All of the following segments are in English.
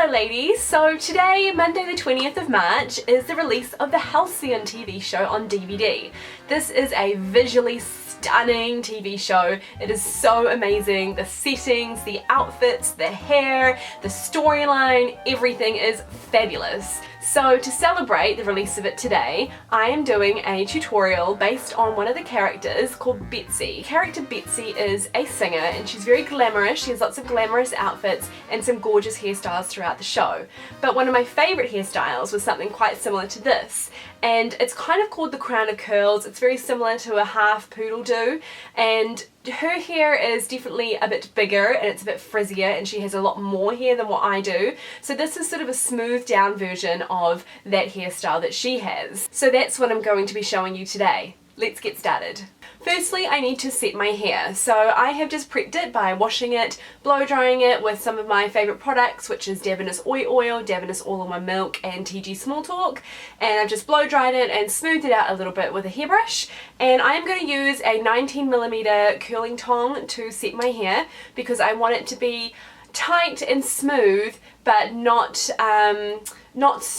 Hello ladies, so today, Monday the 20th of March, is the release of the Halcyon TV show on DVD. This is a visually stunning TV show. It is so amazing. The settings, the outfits, the hair, the storyline, everything is fabulous. So to celebrate the release of it today, I am doing a tutorial based on one of the characters called Betsy. Character Betsy is a singer and she's very glamorous. She has lots of glamorous outfits and some gorgeous hairstyles throughout the show. But one of my favourite hairstyles was something quite similar to this, and it's kind of called the crown of curls. It's very similar to a half poodle do, and her hair is definitely a bit bigger and it's a bit frizzier, and she has a lot more hair than what I do. So this is sort of a smoothed down version of that hairstyle that she has. So that's what I'm going to be showing you today. Let's get started. Firstly, I need to set my hair. So I have just prepped it by washing it, blow drying it with some of my favourite products, which is Davines Oi oil, Davines All-in-One Milk and Tigi Small Talk, and I've just blow dried it and smoothed it out a little bit with a hairbrush. And I'm going to use a 19mm curling tong to set my hair because I want it to be tight and smooth, but not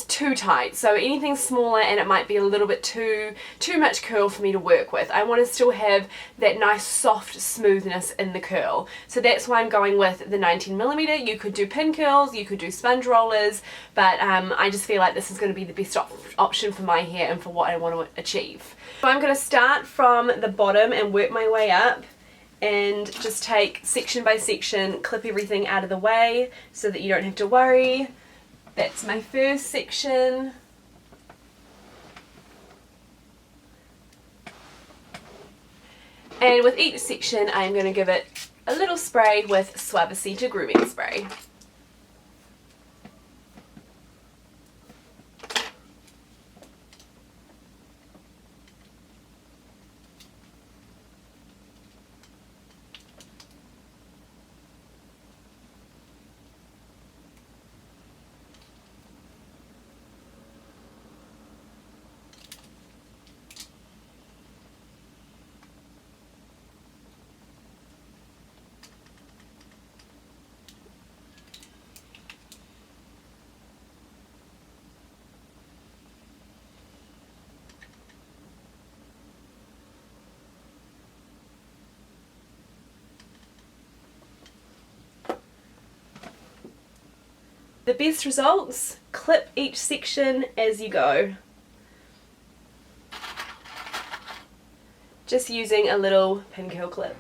too tight. So anything smaller and it might be a little bit too much curl for me to work with. I want to still have that nice soft smoothness in the curl. So that's why I'm going with the 19mm. You could do pin curls, you could do sponge rollers, but I just feel like this is going to be the best option for my hair and for what I want to achieve. So I'm going to start from the bottom and work my way up, and just take section by section, clip everything out of the way so that you don't have to worry. That's my first section. And with each section I'm going to give it a little spray with Suavecita grooming spray. The best results, clip each section as you go. Just using a little Pincurl clip.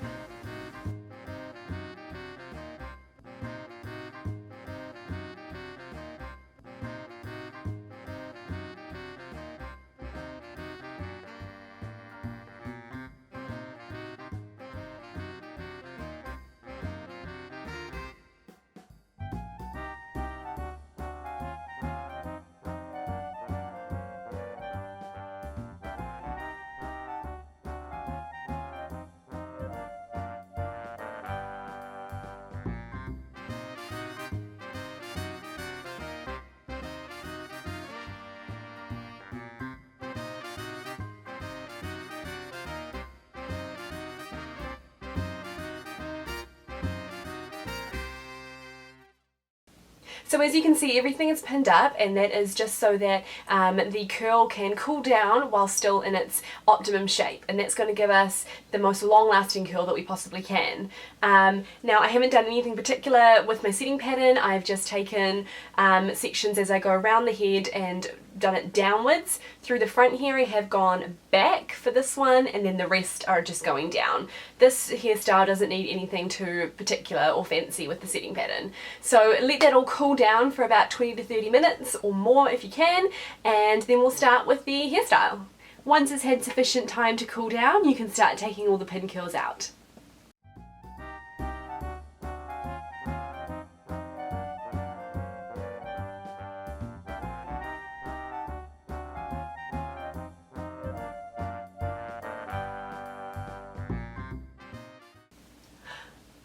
So as you can see, everything is pinned up, and that is just so that the curl can cool down while still in its optimum shape, and that's going to give us the most long-lasting curl that we possibly can. Now I haven't done anything particular with my setting pattern. I've just taken sections as I go around the head and done it downwards. Through the front here I have gone back for this one, and then the rest are just going down. This hairstyle doesn't need anything too particular or fancy with the setting pattern. So let that all cool down for about 20 to 30 minutes or more if you can, and then we'll start with the hairstyle. Once it's had sufficient time to cool down, you can start taking all the pin curls out.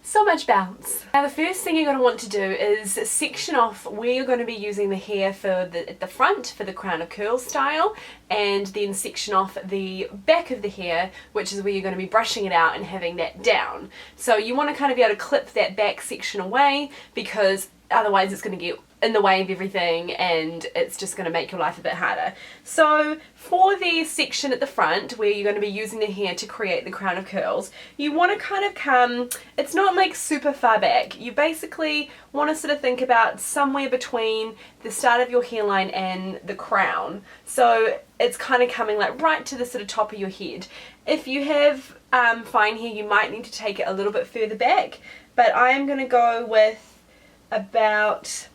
So much bounce. Now the first thing you're going to want to do is section off where you're going to be using the hair for the front for the crown of curls style, and then section off the back of the hair, which is where you're going to be brushing it out and having that down. So you want to kind of be able to clip that back section away, because otherwise it's going to get in the way of everything, and it's just going to make your life a bit harder. So for the section at the front where you're going to be using the hair to create the crown of curls, you want to kind of come, it's not like super far back, you basically want to sort of think about somewhere between the start of your hairline and the crown. So it's kind of coming like right to the sort of top of your head. If you have fine hair, you might need to take it a little bit further back, but I am going to go with about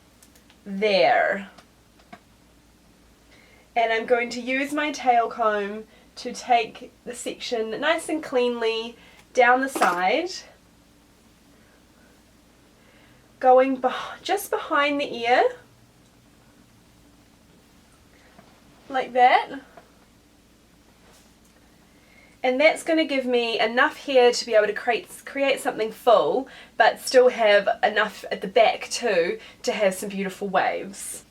there. And I'm going to use my tail comb to take the section nice and cleanly down the side, going just behind the ear, like that. And that's going to give me enough hair to be able to create something full, but still have enough at the back too to have some beautiful waves.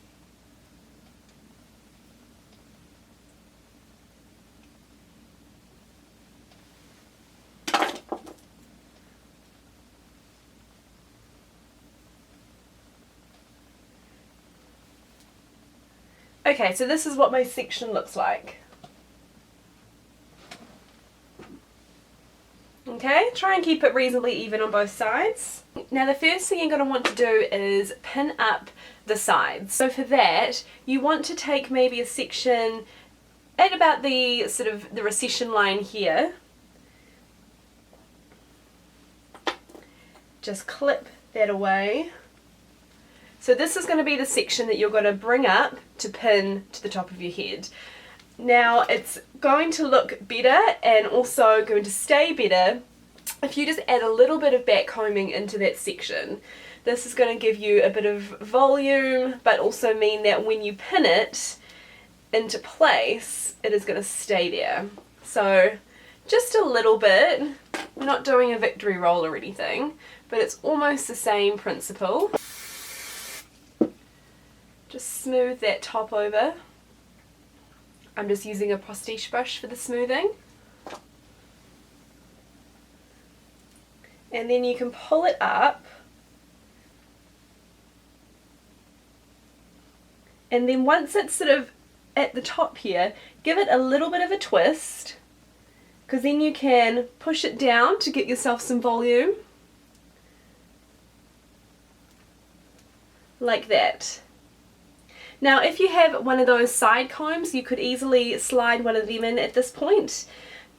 Okay, so this is what my section looks like. Okay, try and keep it reasonably even on both sides. Now the first thing you're going to want to do is pin up the sides. So for that, you want to take maybe a section at about the sort of the recession line here. Just clip that away. So this is going to be the section that you're going to bring up to pin to the top of your head. Now it's going to look better and also going to stay better if you just add a little bit of back combing into that section. This is going to give you a bit of volume, but also mean that when you pin it into place, it is going to stay there. So just a little bit. We're not doing a victory roll or anything, but it's almost the same principle. Just smooth that top over. I'm just using a Postiche brush for the smoothing. And then you can pull it up. And then once it's sort of at the top here, give it a little bit of a twist, because then you can push it down to get yourself some volume. Like that. Now if you have one of those side combs, you could easily slide one of them in at this point,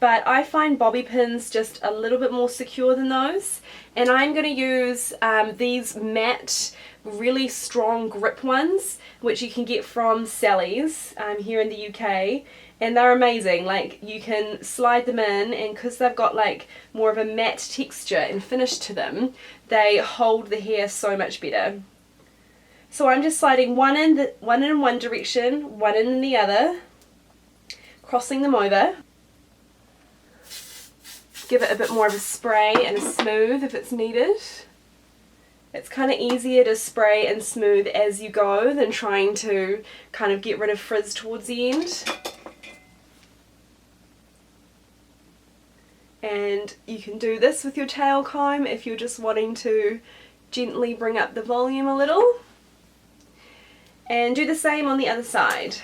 but I find bobby pins just a little bit more secure than those, and I'm going to use these matte, really strong grip ones, which you can get from Sally's here in the UK, and they're amazing. Like, you can slide them in, and because they've got like more of a matte texture and finish to them, they hold the hair so much better. So I'm just sliding one in one direction, one in the other, crossing them over. Give it a bit more of a spray and a smooth if it's needed. It's kind of easier to spray and smooth as you go than trying to kind of get rid of frizz towards the end. And you can do this with your tail comb if you're just wanting to gently bring up the volume a little. And do the same on the other side.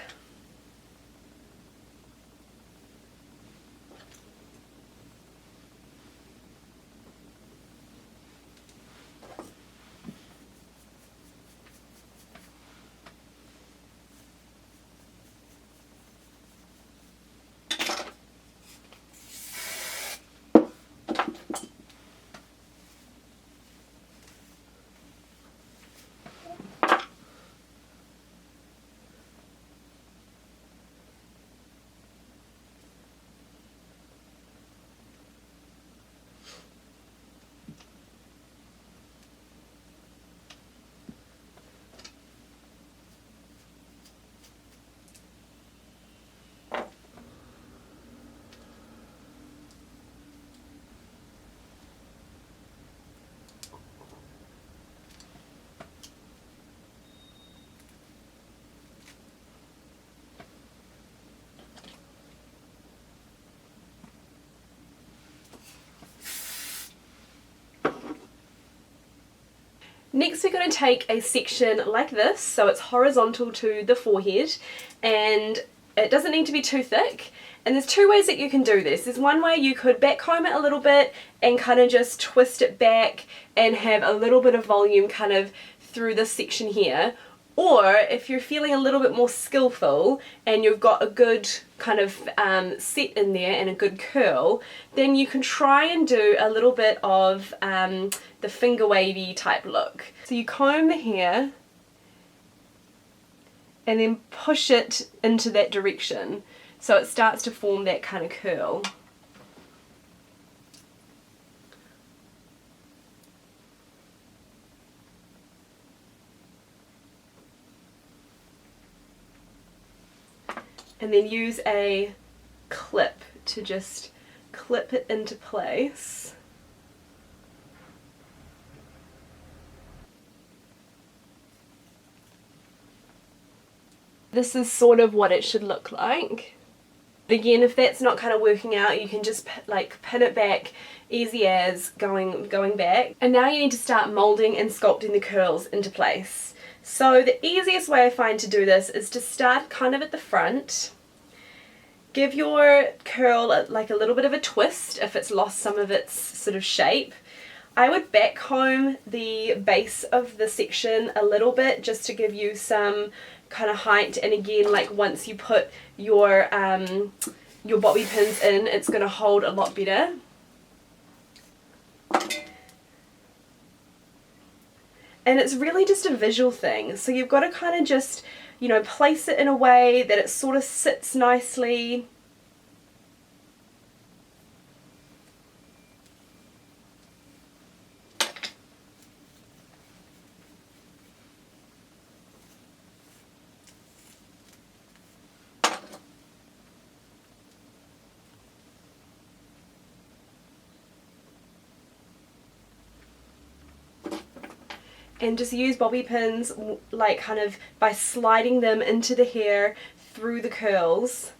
Next we're going to take a section like this, so it's horizontal to the forehead, and it doesn't need to be too thick. And there's two ways that you can do this. There's one way you could back comb it a little bit and kind of just twist it back and have a little bit of volume kind of through this section here. Or if you're feeling a little bit more skillful and you've got a good kind of set in there and a good curl, then you can try and do a little bit of the finger wavy type look. So you comb the hair and then push it into that direction so it starts to form that kind of curl. And then use a clip to just clip it into place. This is sort of what it should look like. Again, if that's not kind of working out, you can just like pin it back, easy as going back. And now you need to start molding and sculpting the curls into place. So the easiest way I find to do this is to start kind of at the front. Give your curl like a little bit of a twist if it's lost some of its sort of shape. I would back comb the base of the section a little bit just to give you some kind of height, and again, like once you put your bobby pins in, it's going to hold a lot better. And it's really just a visual thing, so you've got to kind of just, you know, place it in a way that it sort of sits nicely. And just use bobby pins like kind of by sliding them into the hair through the curls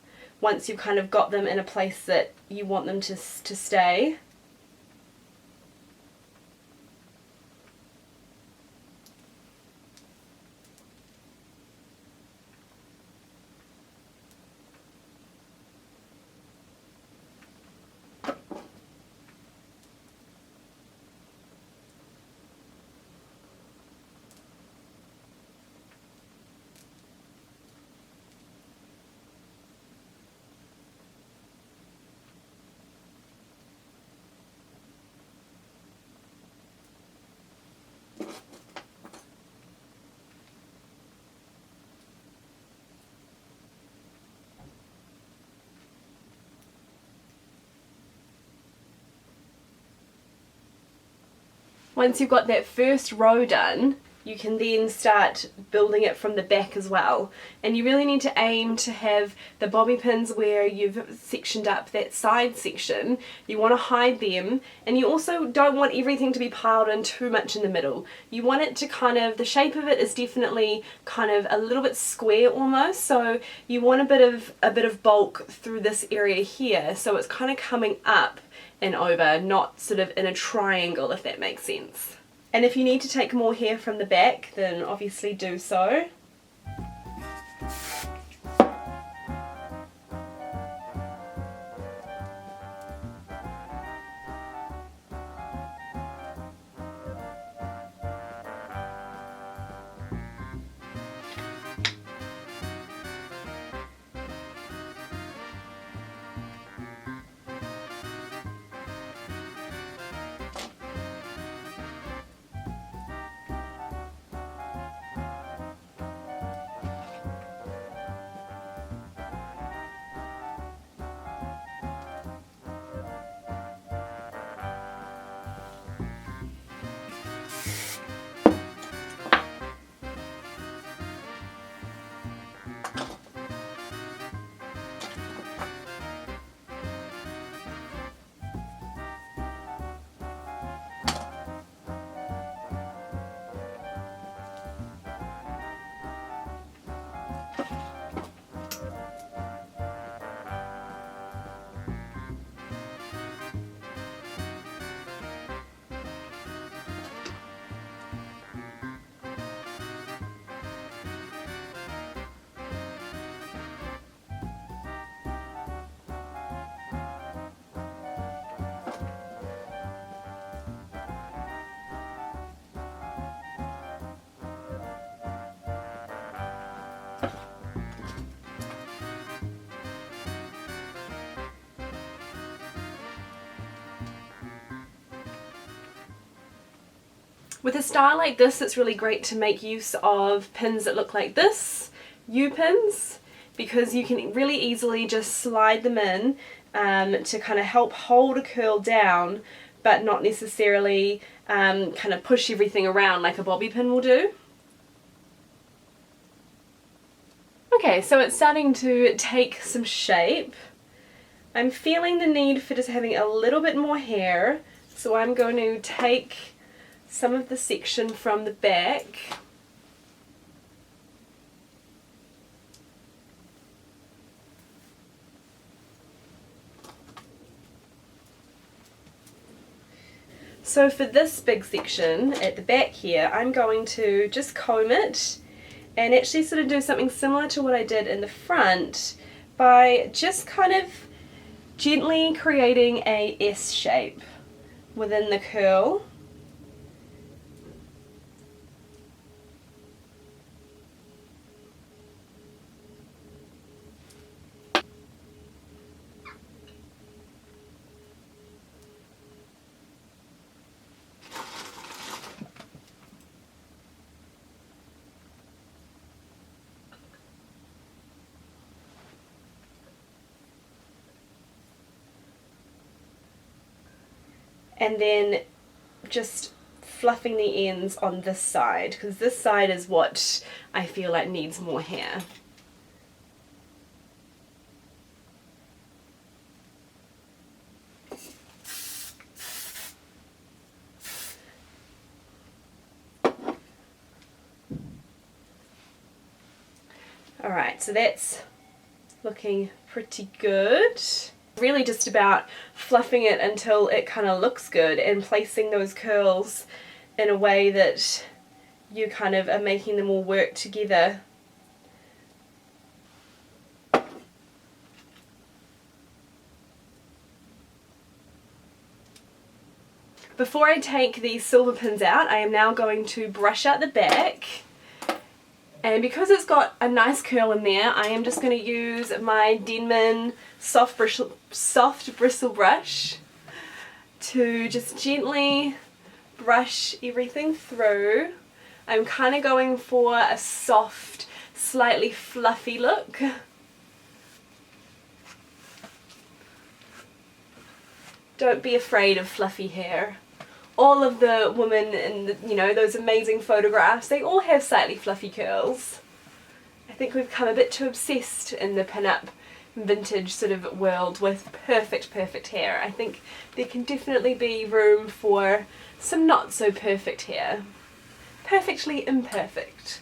once you've kind of got them in a place that you want them to stay. Once you've got that first row done, you can then start building it from the back as well. And you really need to aim to have the bobby pins where you've sectioned up that side section. You want to hide them, and you also don't want everything to be piled in too much in the middle. You want it to kind of, the shape of it is definitely kind of a little bit square almost, so you want a bit of bulk through this area here, so it's kind of coming up and over, not sort of in a triangle, if that makes sense. And if you need to take more hair from the back, then obviously do so. With a style like this, it's really great to make use of pins that look like this, U-pins, because you can really easily just slide them in to kind of help hold a curl down, but not necessarily kind of push everything around like a bobby pin will do. Okay, so it's starting to take some shape. I'm feeling the need for just having a little bit more hair, so I'm going to take some of the section from the back so for this big section at the back here, I'm going to just comb it and actually sort of do something similar to what I did in the front by just kind of gently creating a S shape within the curl. And then just fluffing the ends on this side, because this side is what I feel like needs more hair. Alright, so that's looking pretty good. Really just about fluffing it until it kind of looks good and placing those curls in a way that you kind of are making them all work together. Before I take these silver pins out, I am now going to brush out the back. And because it's got a nice curl in there, I am just going to use my Denman soft bristle brush to just gently brush everything through. I'm kind of going for a soft, slightly fluffy look. Don't be afraid of fluffy hair. All of the women in the, those amazing photographs, they all have slightly fluffy curls. I think we've become a bit too obsessed in the pin-up vintage sort of world with perfect hair. I think there can definitely be room for some not so perfect hair. Perfectly imperfect.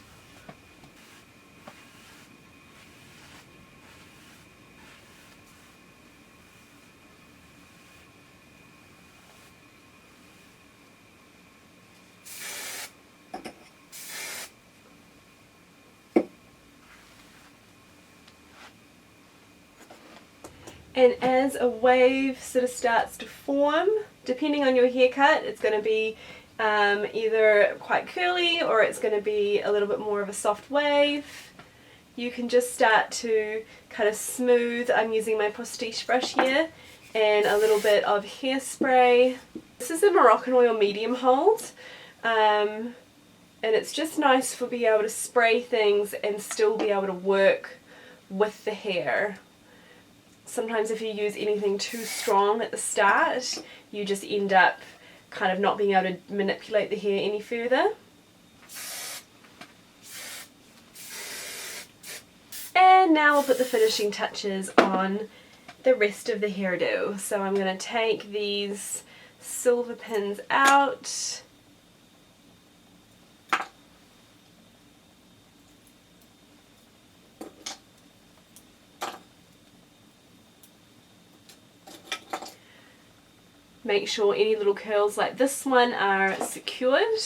And as a wave sort of starts to form, depending on your haircut, it's going to be either quite curly or it's going to be a little bit more of a soft wave. You can just start to kind of smooth. I'm using my Postiche brush here and a little bit of hairspray. This is a Moroccanoil medium hold, and it's just nice for being able to spray things and still be able to work with the hair. Sometimes if you use anything too strong at the start, you just end up kind of not being able to manipulate the hair any further. And now we'll put the finishing touches on the rest of the hairdo. So I'm going to take these silver pins out. Make sure any little curls like this one are secured.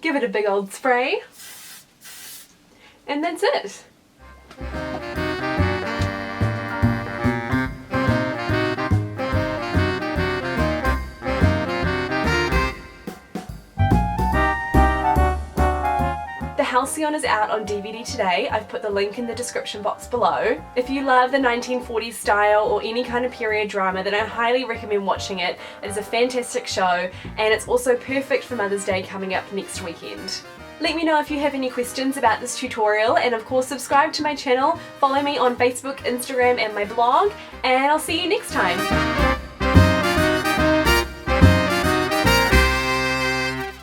Give it a big old spray. And that's it. Halcyon is out on DVD today. I've put the link in the description box below. If you love the 1940s style or any kind of period drama, then I highly recommend watching it. It is a fantastic show, and it's also perfect for Mother's Day coming up next weekend. Let me know if you have any questions about this tutorial, and of course subscribe to my channel, follow me on Facebook, Instagram and my blog, and I'll see you next time.